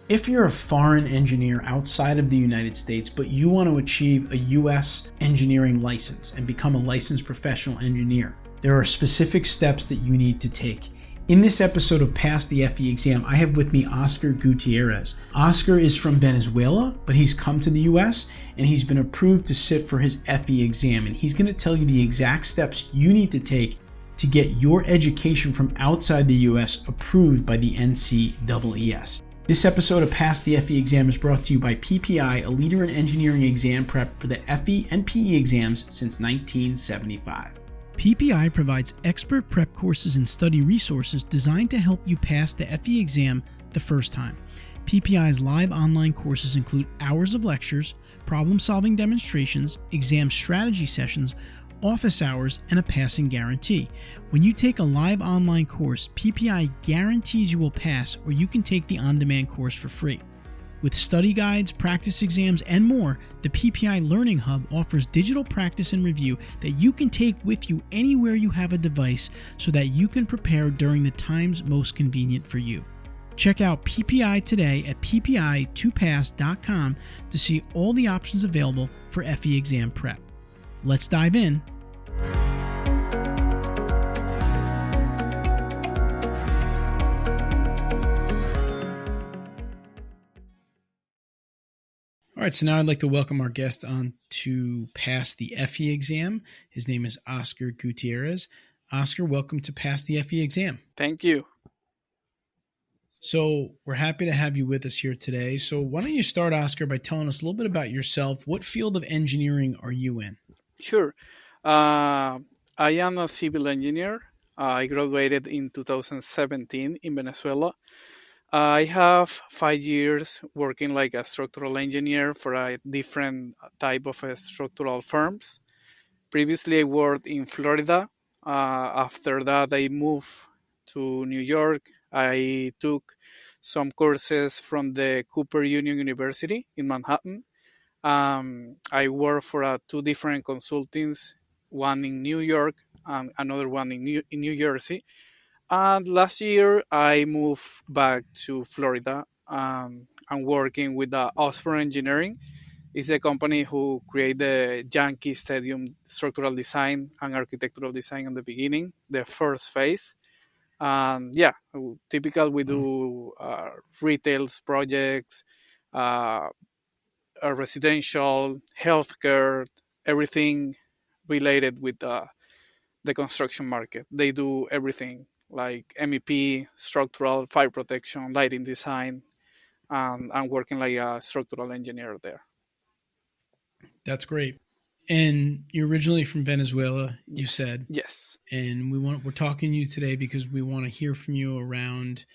If you're a foreign engineer outside of the United States, but you want to achieve a US engineering license and become a licensed professional engineer, there are specific steps that you need to take. In this episode of Pass the FE Exam, I have with me Oscar Gutierrez. Oscar is from Venezuela, but he's come to the US and he's been approved to sit for his FE exam. And he's going to tell you the exact steps you need to take to get your education from outside the US approved by the NCEES. This episode of Pass the FE Exam is brought to you by PPI, a leader in engineering exam prep for the FE and PE exams since 1975. PPI provides expert prep courses and study resources designed to help you pass the FE exam the first time. PPI's live online courses include hours of lectures, problem-solving demonstrations, exam strategy sessions, office hours, and a passing guarantee. When you take a live online course, PPI guarantees you will pass, or you can take the on-demand course for free. With study guides, practice exams, and more, the PPI Learning Hub offers digital practice and review that you can take with you anywhere you have a device so that you can prepare during the times most convenient for you. Check out PPI today at ppi2pass.com to see all the options available for FE exam prep. Let's dive in. All right, so now I'd like to welcome our guest on to Pass the FE Exam. His name is Oscar Gutierrez. Oscar, welcome to Pass the FE Exam. Thank you. So we're happy to have you with us here today. So why don't you start, Oscar, by telling us a little bit about yourself. What field of engineering are you in? Sure. I am a civil engineer. I graduated in 2017 in Venezuela. I have 5 years working like a structural engineer for a different type of structural firms. Previously, I worked in Florida. After that, I moved to New York. I took some courses from the Cooper Union University in Manhattan. I work for two different consultants, one in New York and another one in New Jersey. And last year, I moved back to Florida. I'm working with Osprey Engineering. It's the company who created the Yankee Stadium structural design and architectural design in the beginning, the first phase. Typical we do retail projects, residential, healthcare, everything related with the construction market. They do everything like MEP, structural, fire protection, lighting design, and I'm working like a structural engineer there. That's great. And you're originally from Venezuela, you Yes. said. Yes. And we're talking to you today because we want to hear from you around,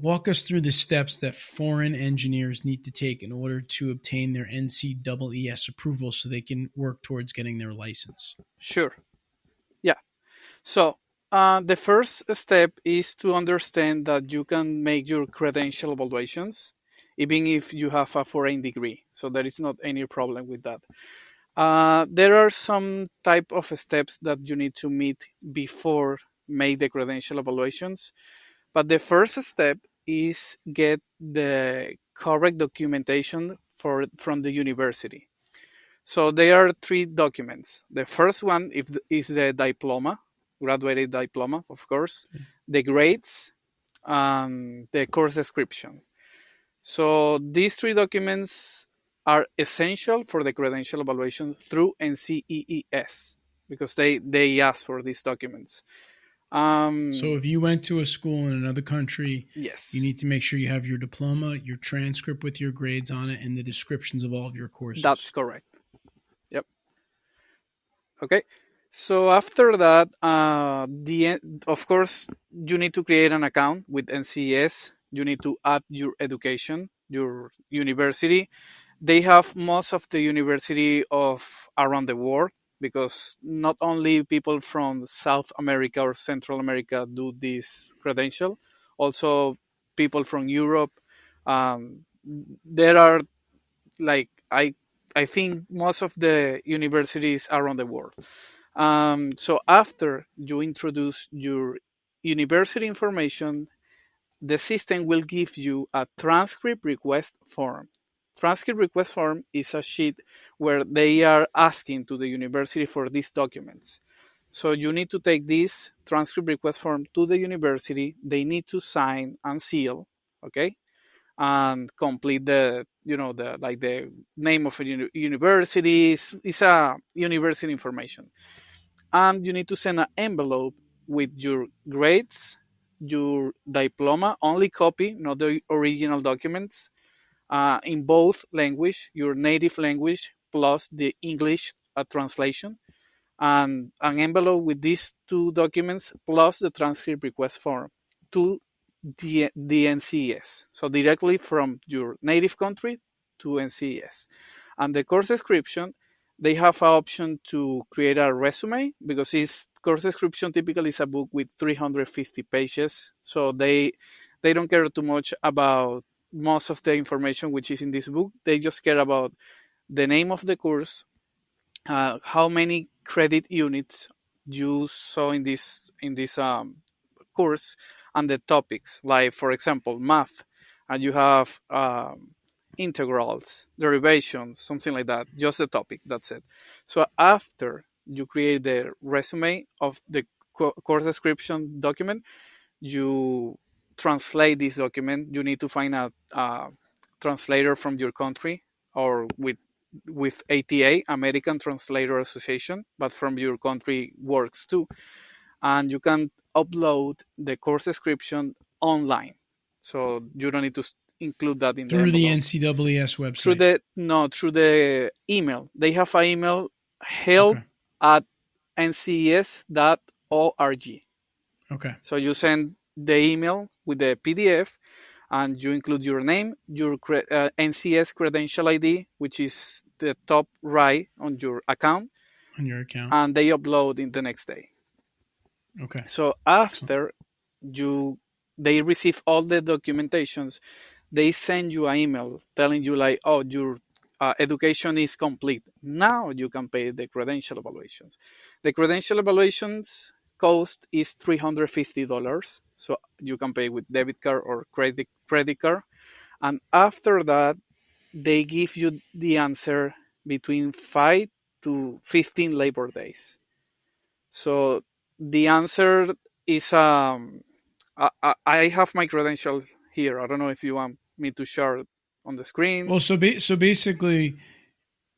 walk us through the steps that foreign engineers need to take in order to obtain their NCEES approval so they can work towards getting their license. Sure. Yeah. So the first step is to understand that you can make your credential evaluations even if you have a foreign degree. So there is not any problem with that. There are some type of steps that you need to meet before make the credential evaluations. But the first step is get the correct documentation from the university. So there are 3 documents. The first one is the diploma, graduated diploma, of course, the grades, and the course description. So these 3 documents are essential for the credential evaluation through NCEES because they ask for these documents. So if you went to a school in another country, yes, you need to make sure you have your diploma, your transcript with your grades on it, and the descriptions of all of your courses. That's correct. Yep. Okay. So after that, of course, you need to create an account with NCEES. You need to add your education, your university. They have most of the university of around the world because not only people from South America or Central America do this credential, also people from Europe. There are I think most of the universities around the world. So after you introduce your university information, the system will give you a transcript request form. Transcript request form is a sheet where they are asking to the university for these documents. So you need to take this transcript request form to the university. They need to sign and seal, okay, and complete the the name of a university. It's a university information, and you need to send an envelope with your grades, your diploma, only copy, not the original documents, in both language, your native language plus the English translation, and an envelope with these two documents plus the transcript request form to the NCEES. So directly from your native country to NCEES. And the course description, they have an option to create a resume, because this course description typically is a book with 350 pages. So they don't care too much about most of the information which is in this book. They just care about the name of the course, how many credit units you saw in this course, and the topics, like for example math, and you have integrals, derivations, something like that, just the topic, that's it. So after you create the resume of the course description document, you translate this document. You need to find a translator from your country, or with ATA, American Translator Association, but from your country works too. And you can upload the course description online. So you don't need to include that in the through the envelope. NCEES website. Through the email. They have an email, help@nces.org. Okay. So you send the email with the PDF, and you include your name, your NCS credential ID, which is the top right on your account, and they upload in the next day. Okay. So after they receive all the documentations, they send you an email telling you like, oh, your education is complete. Now you can pay the credential evaluations. The credential evaluations cost is $350. So you can pay with debit card or credit card. And after that, they give you the answer between 5 to 15 labor days. So the answer is I have my credential here. I don't know if you want me to share it on the screen. Well, so basically,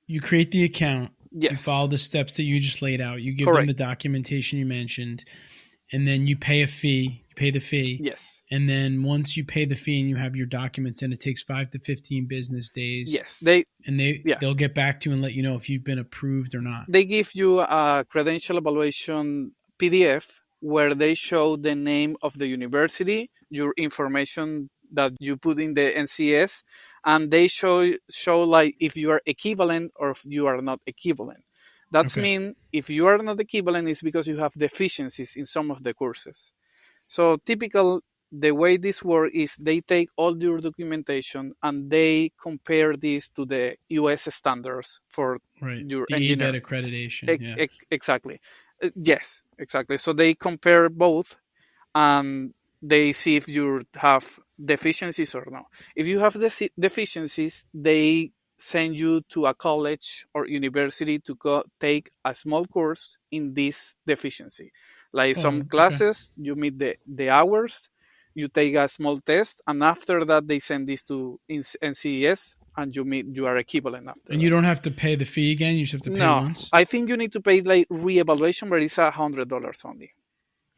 you create the account. Yes. You follow the steps that you just laid out. You give Correct. them the documentation you mentioned, and then you pay a fee. You pay the fee. Yes. And then once you pay the fee and you have your documents, and it takes 5 to 15 business days. Yes. They'll get back to you and let you know if you've been approved or not. They give you a credential evaluation PDF where they show the name of the university, your information that you put in the NCS, and they show like if you are equivalent or if you are not equivalent. That's mean if you are not equivalent, it's because you have deficiencies in some of the courses. So the way this works is they take all your documentation and they compare this to the US standards for your the engineer accreditation. Exactly. Yes, exactly. So they compare both and they see if you have deficiencies or not. If you have deficiencies, they send you to a college or university to take a small course in this deficiency. Like some classes, you meet the hours, you take a small test, and after that they send this to NCEES, and you are equivalent after. And you don't have to pay the fee again. You just have to pay once. I think you need to pay like re-evaluation, but it's $100 only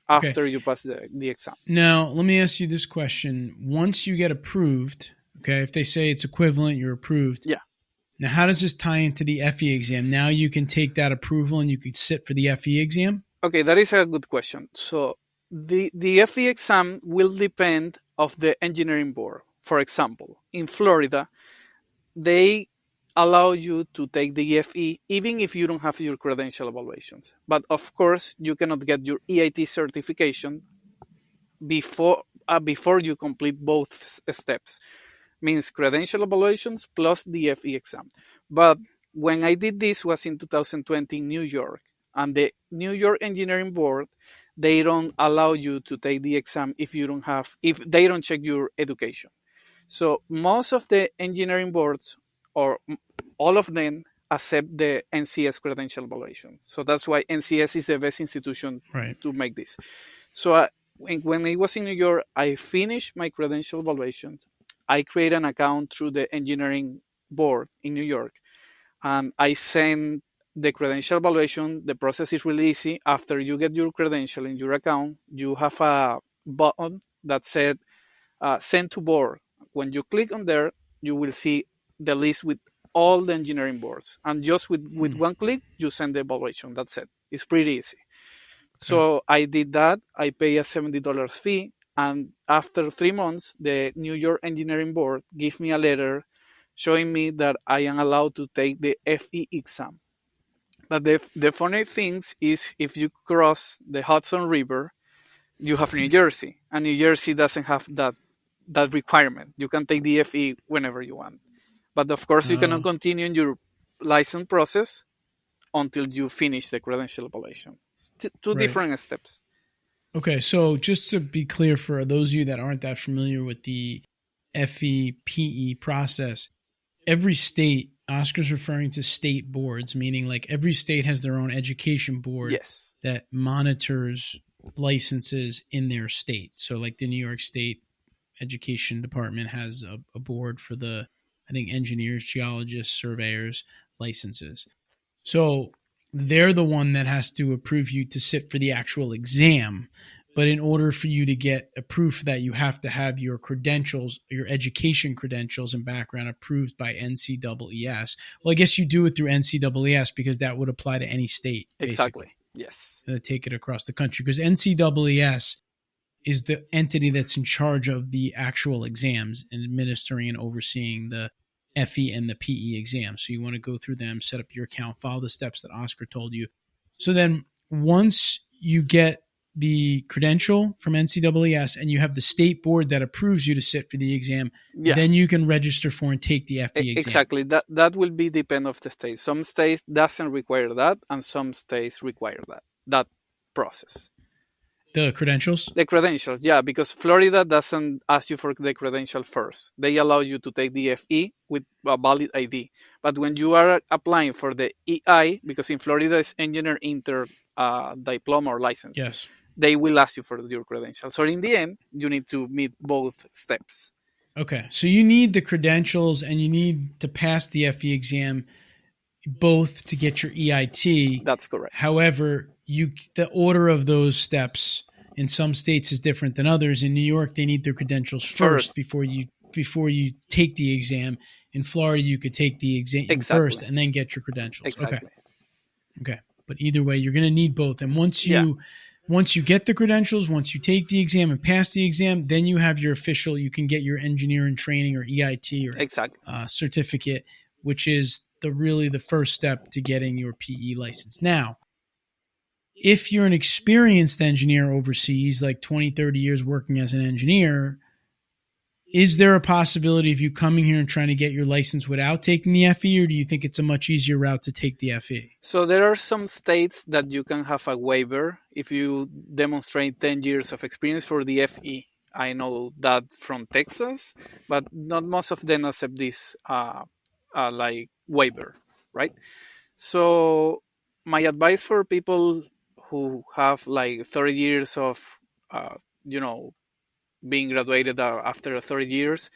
after you pass the exam. Now, let me ask you this question: once you get approved, if they say it's equivalent, you're approved. Yeah. Now, how does this tie into the FE exam? Now you can take that approval and you can sit for the FE exam? Okay, that is a good question. So the FE exam will depend of the engineering board. For example, in Florida, they allow you to take the FE even if you don't have your credential evaluations. But of course, you cannot get your EIT certification before you complete both steps. Means credential evaluations plus the FE exam. But when I did this was in 2020 in New York, and the New York Engineering Board, they don't allow you to take the exam if they don't check your education. So most of the engineering boards, or all of them, accept the NCEES credential evaluation. So that's why NCEES is the best institution Right. to make this. So when I was in New York, I finished my credential evaluation. I created an account through the engineering board in New York, and I sent the credential evaluation. The process is really easy. After you get your credential in your account, you have a button that said send to board. When you click on there, you will see the list with all the engineering boards. And just with Mm. one click, you send the evaluation. That's it. It's pretty easy. Okay. So I did that. I pay a $70 fee. And after 3 months, the New York Engineering Board gave me a letter showing me that I am allowed to take the FE exam. But the funny thing is, if you cross the Hudson River, you have New Jersey, and New Jersey doesn't have that requirement. You can take the FE whenever you want, but of course you cannot Uh, continue in your license process until you finish the credential evaluation. Two right. different steps. Okay, so just to be clear for those of you that aren't that familiar with the FEPE process, every state, Oscar's referring to state boards, meaning like every state has their own education board Yes, that monitors licenses in their state. So, like the New York State Education Department has a board for the, I think, engineers, geologists, surveyors licenses. So they're the one that has to approve you to sit for the actual exam. But in order for you to get a proof that, you have to have your credentials, your education credentials and background approved by NCEES. Well, I guess you do it through NCEES because that would apply to any state, basically. exactly. Yes, Take it across the country, because NCEES is the entity that's in charge of the actual exams and administering and overseeing the FE and the PE exams. So you want to go through them, set up your account, follow the steps that Oscar told you. So then once you get the credential from NCEES and you have the state board that approves you to sit for the exam, yeah, then you can register for and take the FE exam. exactly. That will be depend of the state. Some states doesn't require that, and some states require that process. The credentials? The credentials, yeah, because Florida doesn't ask you for the credential first. They allow you to take the FE with a valid ID. But when you are applying for the EI, because in Florida it's Engineer Inter Diploma or license, Yes. they will ask you for your credentials. So in the end, you need to meet both steps. Okay. So you need the credentials and you need to pass the FE exam both to get your EIT. That's correct. However, the order of those steps in some states is different than others. In New York, they need their credentials first before you take the exam. In Florida, you could take the exam first and then get your credentials. Exactly. Okay. But either way, you're going to need both. And once you get the credentials, once you take the exam and pass the exam, then you have your official, you can get your engineering training or EIT or certificate, which is really the first step to getting your PE license. Now, if you're an experienced engineer overseas, like 20, 30 years working as an engineer, is there a possibility of you coming here and trying to get your license without taking the FE, or do you think it's a much easier route to take the FE? So there are some states that you can have a waiver if you demonstrate 10 years of experience for the FE. I know that from Texas, but not most of them accept this like waiver, right? So my advice for people who have like 30 years of, being graduated after 30 years,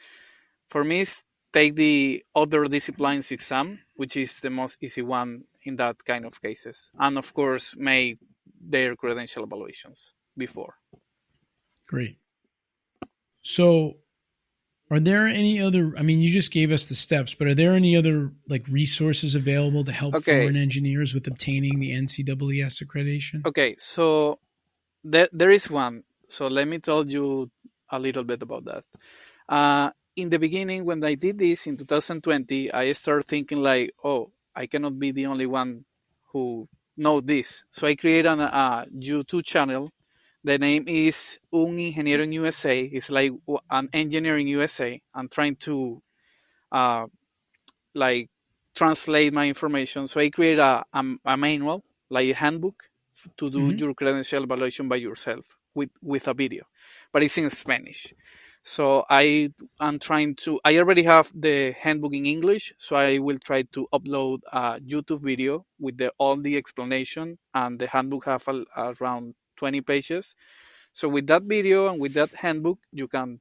for me is take the other disciplines exam, which is the most easy one in that kind of cases. And of course, make their credential evaluations before. Great. So are there any other, I mean, you just gave us the steps, but are there any other like resources available to help foreign engineers with obtaining the NCEES accreditation? Okay, so there is one. So let me tell you a little bit about that. In the beginning, when I did this in 2020, I started thinking like, oh, I cannot be the only one who know this. So I created a YouTube channel. The name is Un Ingeniero en USA. It's like an engineer in USA. I'm trying to like translate my information. So I created a manual, like a handbook to do Hmm. your credential evaluation by yourself with a video, but it's in Spanish. So am trying to. I already have the handbook in English, so I will try to upload a YouTube video with all the explanation, and the handbook have around 20 pages. So with that video and with that handbook, you can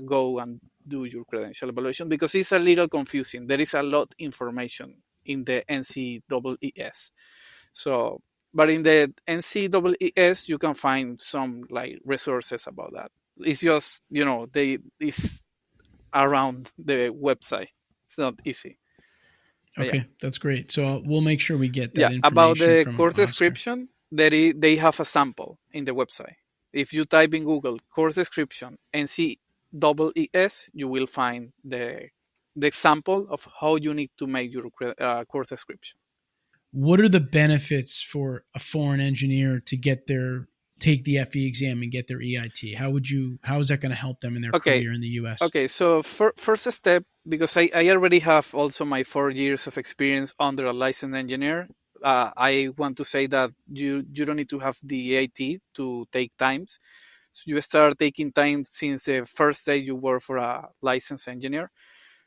go and do your credential evaluation, because it's a little confusing. There is a lot information in the NCEES. So, but in the NCEES, you can find some like resources about that. It's just, it's around the website. It's not easy. But yeah. Okay, that's great. So we'll make sure we get Yeah, that about information the from course Oscar. description, they have a sample in the website. If you type in Google course description NCEES, you will find the example of how you need to make your course description. What are the benefits for a foreign engineer to take the FE exam and get their EIT? How is that going to help them in their Okay, career in the US? okay. So first step, because I already have also my 4 years of experience under a licensed engineer. I want to say that you don't need to have the EIT to take times. So you start taking time since the first day you work for a licensed engineer.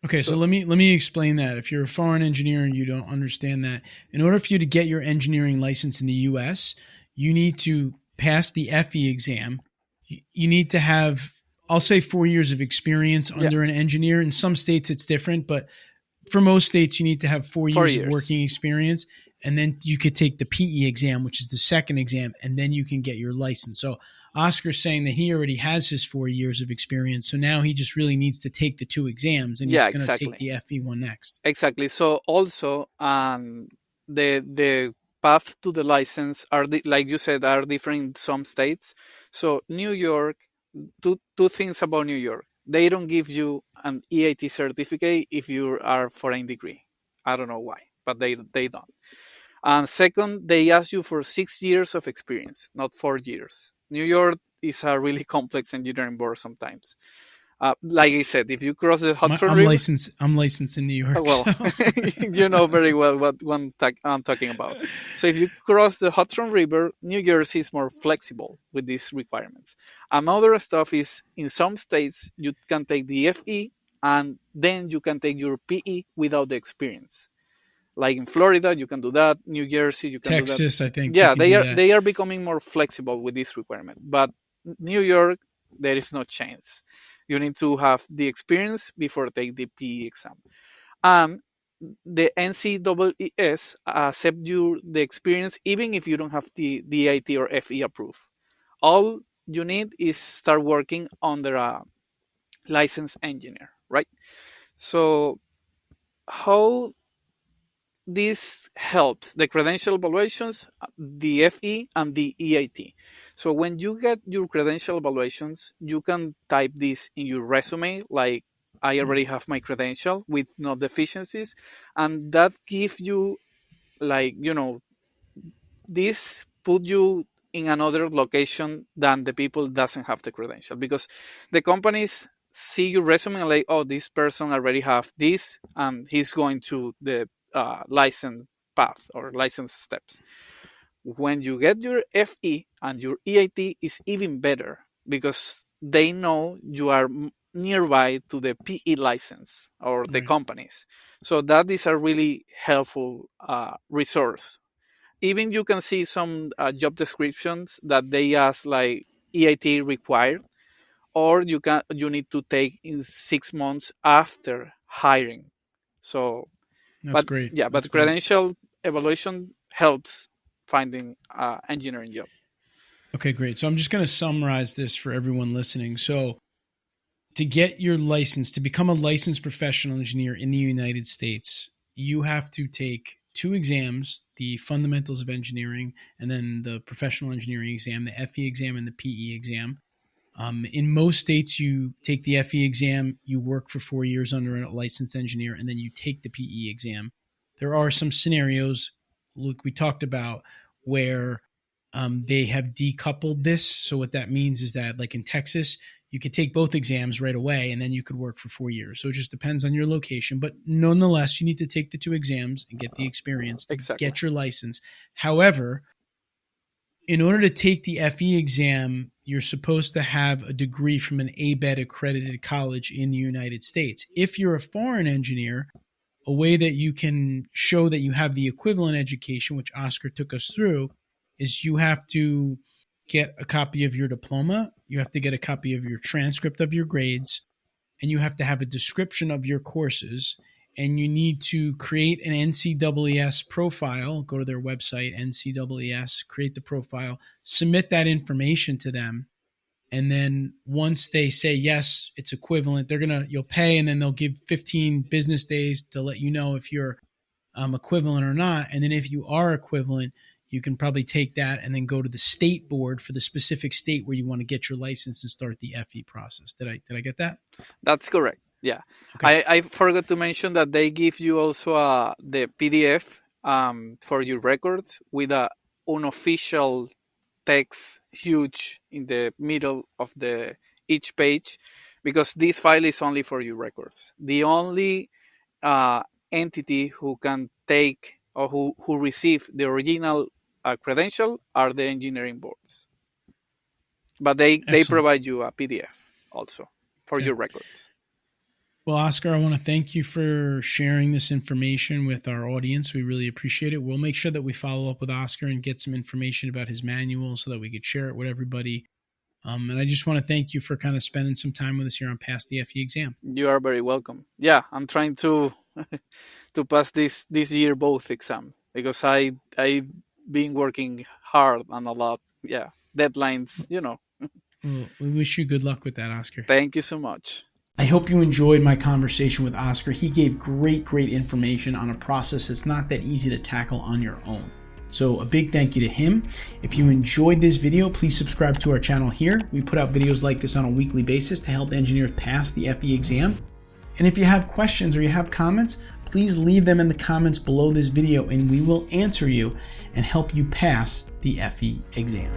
Okay, so So let me explain that. If you're a foreign engineer and you don't understand that, in order for you to get your engineering license in the US, you need to pass the FE exam. You need to have, I'll say, 4 years of experience yeah, under an engineer. In some states it's different, but for most states you need to have four four years of years. working experience, and then you could take the PE exam, which is the second exam, and then you can get your license. So Oscar's saying that he already has his 4 years of experience, so now he just really needs to take the two exams, and Yeah, he's going to take exactly. the FE one next. Exactly. So also, the path to the license like you said, are different in some states. So New York, two things about New York: they don't give you an EIT certificate if you are foreign degree. I don't know why, but they don't. And second, they ask you for 6 years of experience, not 4 years. New York is a really complex engineering board sometimes. Like I said, if you cross the Hudson I'm River, licensed. I'm licensed in New York, well, so you know very well what one I'm talking about. So if you cross the Hudson River, New Jersey is more flexible with these requirements. Another stuff is, in some states you can take the FE and then you can take your PE without the experience. Like in Florida, you can do that. New Jersey, you can do that. Texas, I think you Yeah, can do that. they are becoming more flexible with this requirement. But New York, there is no chance. You need to have the experience before take the PE exam. And the NCEES accept you the experience even if you don't have the IT or FE approved. All you need is start working under a licensed engineer, right? So how this helps the credential evaluations, the FE and the EIT. So when you get your credential evaluations, you can type this in your resume, like I already have my credential with no deficiencies, and that gives you, like, this put you in another location than the people doesn't have the credential, because the companies see your resume and like, oh, this person already have this and he's going to the license path or license steps. When you get your FE and your EIT, is even better because they know you are nearby to the PE license or the Right. companies. So that is a really helpful resource. Even you can see some job descriptions that they ask like EIT required, or you need to take in 6 months after hiring. So, That's but great. yeah, That's but great. credential evaluation helps finding engineering job. Okay, great. So I'm just going to summarize this for everyone listening. So to get your license, to become a licensed professional engineer in the United States, you have to take two exams: the fundamentals of engineering and then the professional engineering exam, the FE exam and the PE exam. In most states, you take the FE exam, you work for 4 years under a licensed engineer, and then you take the PE exam. There are some scenarios, Luke, we talked about, where they have decoupled this. So what that means is that, like in Texas, you could take both exams right away, and then you could work for 4 years. So it just depends on your location. But nonetheless, you need to take the two exams and get the experience to Exactly. get your license. However, in order to take the FE exam, you're supposed to have a degree from an ABET accredited college in the United States. If you're a foreign engineer, a way that you can show that you have the equivalent education, which Oscar took us through, is you have to get a copy of your diploma, you have to get a copy of your transcript of your grades, and you have to have a description of your courses, and you need to create an NCEES profile, go to their website, NCEES, create the profile, submit that information to them, and then once they say, yes, it's equivalent, you'll pay, and then they'll give 15 business days to let you know if you're equivalent or not. And then if you are equivalent, you can probably take that and then go to the state board for the specific state where you want to get your license and start the FE process. Did I get that? That's correct. Yeah. Okay. I forgot to mention that they give you also the PDF for your records with a unofficial text huge in the middle of each page, because this file is only for your records. The only entity who can take or who receive the original credential are the engineering boards. But they provide you a PDF also for your records. Well, Oscar, I want to thank you for sharing this information with our audience. We really appreciate it. We'll make sure that we follow up with Oscar and get some information about his manual so that we could share it with everybody. And I just want to thank you for kind of spending some time with us here on Pass the FE exam. You are very welcome. Yeah, I'm trying to to pass this year both exam, because I've been working hard and a lot. Yeah, deadlines, Well, we wish you good luck with that, Oscar. Thank you so much. I hope you enjoyed my conversation with Oscar. He gave great information on a process that's not that easy to tackle on your own. So a big thank you to him. If you enjoyed this video, please subscribe to our channel here. We put out videos like this on a weekly basis to help engineers pass the FE exam. And if you have questions or you have comments, please leave them in the comments below this video and we will answer you and help you pass the FE exam.